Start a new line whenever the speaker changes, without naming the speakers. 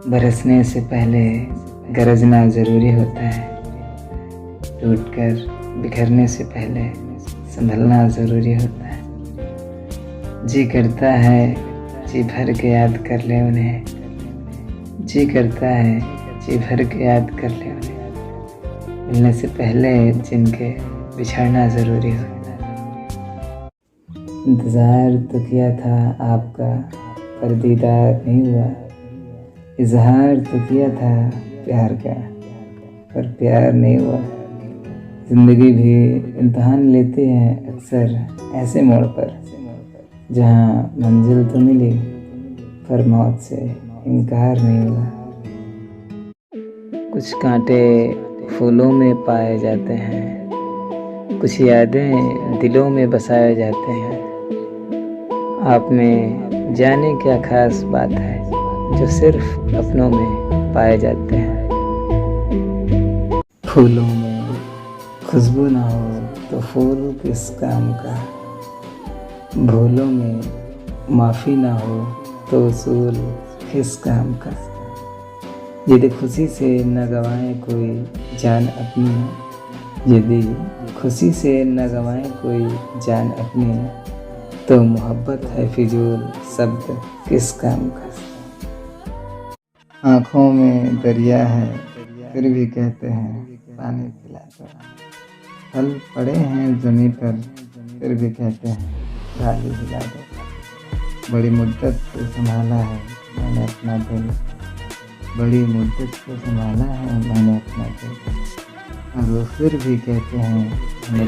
बरसने से पहले गरजना ज़रूरी होता है। टूटकर बिखरने से पहले संभलना ज़रूरी होता है। जी करता है जी भर के याद कर ले उन्हें, जी करता है जी भर के याद कर ले उन्हें। मिलने से पहले जिनके बिछड़ना ज़रूरी होता है। इंतज़ार तो किया था आपका पर दीदार नहीं हुआ, इज़हार तो किया था प्यार का पर प्यार नहीं हुआ। ज़िंदगी भी इम्तहान लेती है अक्सर ऐसे मोड़ पर, जहाँ मंजिल तो मिली पर मौत से इनकार नहीं हुआ। कुछ कांटे फूलों में पाए जाते हैं, कुछ यादें दिलों में बसाए जाते हैं। आप में जाने क्या खास बात है जो सिर्फ अपनों में पाए जाते हैं। फूलों में खुशबू ना हो तो फूल किस काम का, भूलों में माफ़ी ना हो तो उसूल किस काम का। यदि खुशी से न गवाएं कोई जान अपनी, यदि खुशी से न गवाएं कोई जान अपनी, तो मोहब्बत है फिजूल शब्द किस काम का। आँखों में दरिया है फिर भी कहते हैं पानी पिला दो, फल पड़े हैं ज़मीं पर फिर भी कहते हैं डाली हिला दो। बड़ी मुद्दत से संभाला है मैंने अपना दिल, बड़ी मुद्दत से संभाला है मैंने अपना दिल, और वो फिर भी कहते हैं हमें